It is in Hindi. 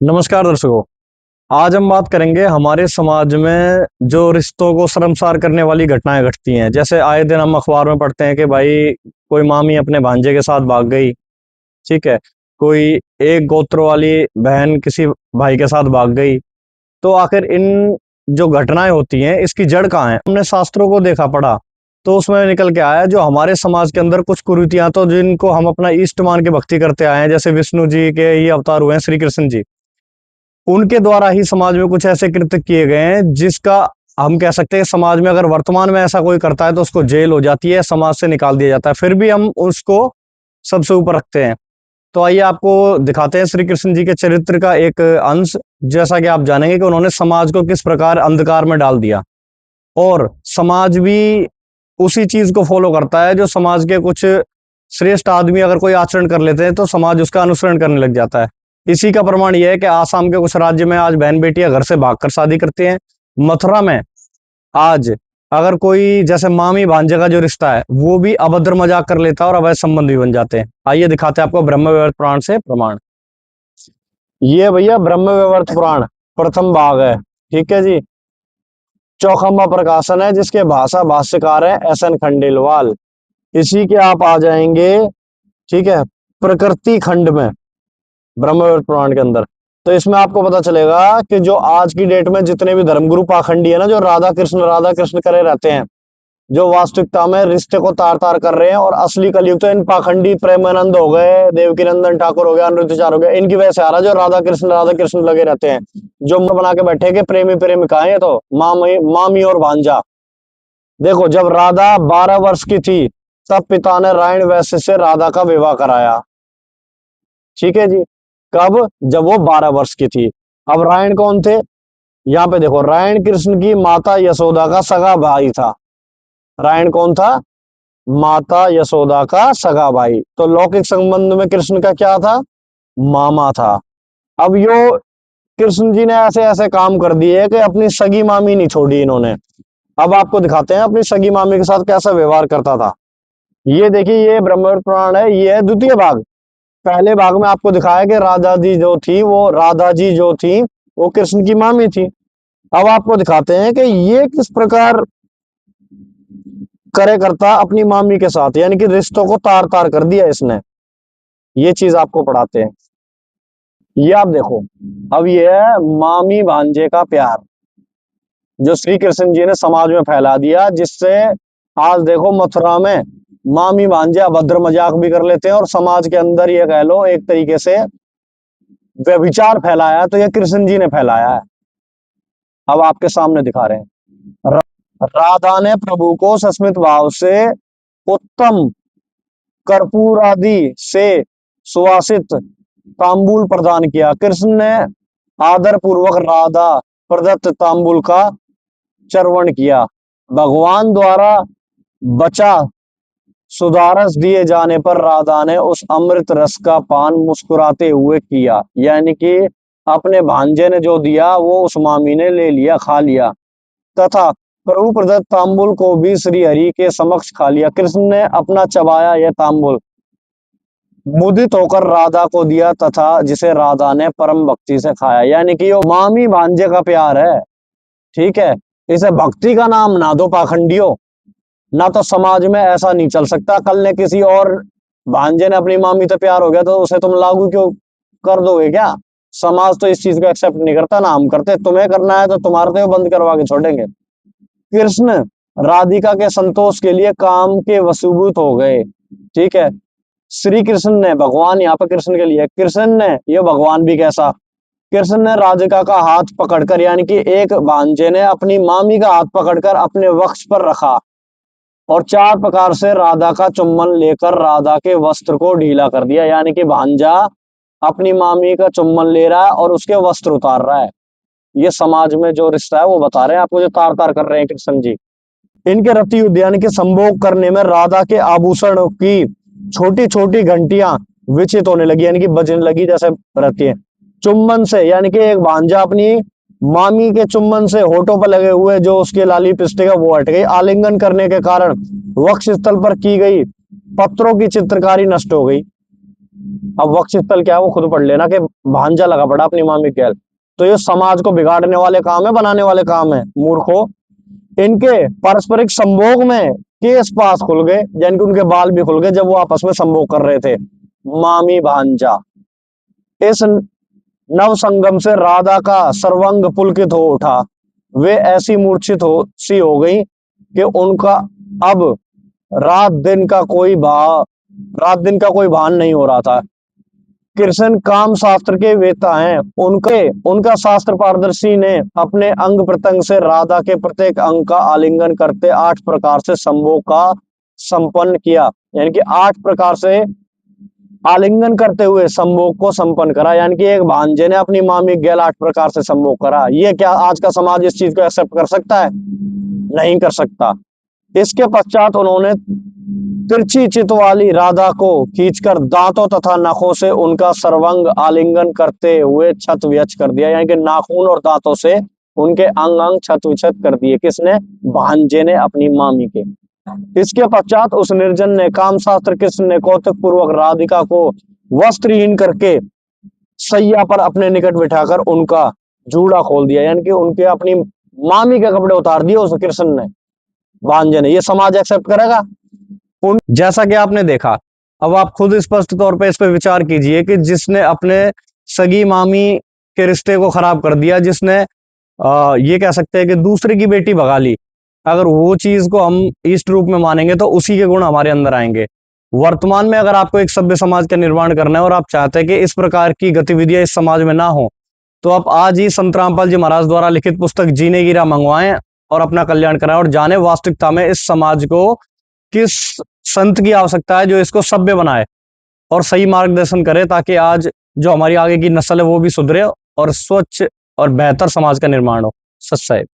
नमस्कार दर्शकों। आज हम बात करेंगे हमारे समाज में जो रिश्तों को शर्मसार करने वाली घटनाएं घटती हैं। जैसे आए दिन हम अखबार में पढ़ते हैं कि भाई कोई मामी अपने भांजे के साथ भाग गई। ठीक है। कोई एक गोत्र वाली बहन किसी भाई के साथ भाग गई। तो आखिर इन जो घटनाएं होती हैं इसकी जड़ कहाँ है? हमने शास्त्रों को देखा पढ़ा तो उसमें निकल के आया जो हमारे समाज के अंदर कुछ कुरीतियां तो जिनको हम अपना इष्ट मान के भक्ति करते आए हैं। जैसे विष्णु जी के ही अवतार हुए हैं श्री कृष्ण जी, उनके द्वारा ही समाज में कुछ ऐसे कृत्य किए गए हैं जिसका हम कह सकते हैं समाज में अगर वर्तमान में ऐसा कोई करता है तो उसको जेल हो जाती है, समाज से निकाल दिया जाता है, फिर भी हम उसको सबसे ऊपर रखते हैं। तो आइए आपको दिखाते हैं श्री कृष्ण जी के चरित्र का एक अंश। जैसा कि आप जानेंगे कि उन्होंने समाज को किस प्रकार अंधकार में डाल दिया, और समाज भी उसी चीज को फॉलो करता है। जो समाज के कुछ श्रेष्ठ आदमी अगर कोई आचरण कर लेते हैं तो समाज उसका अनुसरण करने लग जाता है। इसी का प्रमाण यह है कि आसाम के कुछ राज्य में आज बहन बेटियां घर से भागकर शादी करती हैं। मथुरा में आज अगर कोई जैसे मामी भांजे का जो रिश्ता है वो भी अभद्र मजाक कर लेता है और अवैध संबंध भी बन जाते हैं। आइए दिखाते हैं आपको ब्रह्म वैवर्त पुराण से प्रमाण। ये भैया ब्रह्म वैवर्त पुराण प्रथम भाग है। ठीक है जी। चौखंबा प्रकाशन है जिसके भाषा भाष्यकार है एस एन खंडेलवाल। इसी के आप आ जाएंगे, ठीक है, प्रकृति खंड में ब्रह्मवैवर्त पुराण के अंदर। तो इसमें आपको पता चलेगा कि जो आज की डेट में जितने भी धर्मगुरु पाखंडी है ना, जो राधा कृष्ण करे रहते हैं, जो वास्तविकता में रिश्ते को तार तार कर रहे हैं, और असली कलयुग तो इन पाखंडी प्रेमानंद हो गए, देवकी नंदन ठाकुर हो गया, अनिरुद्धाचार्य हो गया, इनकी वजह से आ रहा है। जो राधा कृष्ण लगे रहते हैं, जो बना के बैठे के प्रेमी प्रेमिका है, तो मामी और भांजा। देखो, जब राधा 12 वर्ष की थी तब पिता ने रायण वैश्य से राधा का विवाह कराया। ठीक है जी। कब? जब वो 12 वर्ष की थी। अब रायण कौन थे? यहाँ पे देखो, रायण कृष्ण की माता यशोदा का सगा भाई था। रायण कौन था? माता यशोदा का सगा भाई। तो लौकिक संबंध में कृष्ण का क्या था? मामा था। अब यो कृष्ण जी ने ऐसे ऐसे काम कर दिए कि अपनी सगी मामी नहीं छोड़ी इन्होंने। अब आपको दिखाते हैं अपनी सगी मामी के साथ कैसा व्यवहार करता था। ये देखिए, ये ब्रह्मवैवर्त पुराण है, ये है द्वितीय भाग। पहले भाग में आपको दिखाया कि राधा जी जो थी वो कृष्ण की मामी थी। अब आपको दिखाते हैं कि ये किस प्रकार करे करता अपनी मामी के साथ, यानी कि रिश्तों को तार तार कर दिया इसने। ये चीज आपको पढ़ाते हैं। ये आप देखो, अब ये है मामी भांजे का प्यार जो श्री कृष्ण जी ने समाज में फैला दिया, जिससे आज देखो मथुरा में मामी भांजे अभद्र मजाक भी कर लेते हैं, और समाज के अंदर ये कह लो एक तरीके से व्यभिचार फैलाया तो ये कृष्ण जी ने फैलाया है। अब आपके सामने दिखा रहे हैं। राधा ने प्रभु को सस्मित भाव से उत्तम कर्पूर आदि से सुवासित तांबूल प्रदान किया। कृष्ण ने आदर पूर्वक राधा प्रदत्त तांबूल का चर्वण किया। भगवान द्वारा बचा सुधारस दिए जाने पर राधा ने उस अमृत रस का पान मुस्कुराते हुए किया। यानी कि अपने भांजे ने जो दिया वो उस मामी ने ले लिया, खा लिया, तथा प्रभु प्रदत्त तांबुल को भी श्री हरि के समक्ष खा लिया। कृष्ण ने अपना चबाया यह तांबुल मुदित होकर राधा को दिया, तथा जिसे राधा ने परम भक्ति से खाया। यानी कि ये मामी भांजे का प्यार है। ठीक है। इसे भक्ति का नाम ना दो पाखंडियों, ना तो समाज में ऐसा नहीं चल सकता। कल ने किसी और भांजे ने अपनी मामी से प्यार हो गया तो उसे तुम लागू क्यों कर दोगे क्या? समाज तो इस चीज को एक्सेप्ट नहीं करता, ना हम करते। तुम्हें करना है तो तुम्हारे तो बंद करवा के छोड़ेंगे। कृष्ण राधिका के संतोष के लिए काम के वशीभूत हो गए। ठीक है। श्री कृष्ण ने, भगवान यहाँ पर कृष्ण के लिए, कृष्ण ने, ये भगवान भी कैसा, कृष्ण ने राधिका का हाथ पकड़कर, यानी कि एक भांजे ने अपनी मामी का हाथ पकड़कर अपने वक्ष पर रखा और 4 प्रकार से राधा का चुम्बन लेकर राधा के वस्त्र को ढीला कर दिया। यानी कि भांजा अपनी मामी का चुम्बन ले रहा है और उसके वस्त्र उतार रहा है। ये समाज में जो रिश्ता है वो बता रहे हैं आपको, जो तार तार कर रहे हैं कृष्ण जी। इनके रति युद्ध यानी कि संभोग करने में राधा के आभूषण की छोटी छोटी घंटियां विचित होने लगी, यानी कि बजने लगी जैसे रहती है। चुम्बन से, यानी कि एक भांजा अपनी मामी के चुम्बन से होठों पर लगे हुए जो उसके लाली लिपस्टिक है वो हट गई। आलिंगन करने के कारण वक्ष स्थल पर की गई पत्रों की चित्रकारी नष्ट हो गई। अब वक्ष स्थल क्या है वो खुद पढ़ लेना कि भांजा लगा पड़ा अपनी मामी के। तो ये समाज को बिगाड़ने वाले काम है, बनाने वाले काम है मूर्खों। इनके पारस्परिक संभोग में केस पास खुल गए, यानी कि उनके बाल भी खुल गए जब वो आपस में संभोग कर रहे थे। मामी भांजा, इस नव संगम से राधा का सर्वांग पुलकित हो उठा। वे ऐसी मूर्छित हो गई कि उनका अब रात दिन का कोई भान नहीं हो रहा था। कृष्ण काम शास्त्र के वेता हैं, उनका शास्त्र पारदर्शी ने अपने अंग प्रत्यंग से राधा के प्रत्येक अंग का आलिंगन करते 8 प्रकार से संभोग का संपन्न किया। यानी कि 8 प्रकार से आलिंगन करते हुए संभोग को संपन्न करा। यानी कि एक भांजे ने अपनी मामी गैल 8 प्रकार से संभोग करा। ये क्या आज का समाज इस चीज को एक्सेप्ट कर सकता है? नहीं कर सकता। इसके पश्चात उन्होंने तिरछी चित वाली राधा को खींचकर दांतों तथा नखों से उनका सर्वांग आलिंगन करते हुए छत विछत कर दिया। यानी कि नाखून और दांतों से उनके अंग अंग छत विछत कर दिए। किसने? भांजे ने अपनी मामी के। इसके पश्चात उस निर्जन ने काम शास्त्र कृष्ण ने कौतुक पूर्वक राधिका को वस्त्रहीन करके सैया पर अपने निकट बिठाकर उनका जूड़ा खोल दिया। यानी कि उनके अपनी मामी के कपड़े उतार दिए उस कृष्ण ने, भांजे ने। ये समाज एक्सेप्ट करेगा? जैसा कि आपने देखा, अब आप खुद स्पष्ट तौर पे इस पे विचार कीजिए कि जिसने अपने सगी मामी के रिश्ते को खराब कर दिया, जिसने ये कह सकते हैं कि दूसरे की बेटी भगा ली, अगर वो चीज को हम इष्ट रूप में मानेंगे तो उसी के गुण हमारे अंदर आएंगे। वर्तमान में अगर आपको एक सभ्य समाज का निर्माण करना है और आप चाहते हैं कि इस प्रकार की गतिविधियां इस समाज में ना हो, तो आप आज ही संत रामपाल जी महाराज द्वारा लिखित पुस्तक जीने की राह मंगवाएं और अपना कल्याण कराएं और जाने वास्तविकता में इस समाज को किस संत की आवश्यकता है जो इसको सभ्य बनाए और सही मार्गदर्शन करे, ताकि आज जो हमारी आगे की नस्ल है वो भी सुधरे और स्वच्छ और बेहतर समाज का निर्माण हो। सच साहिब।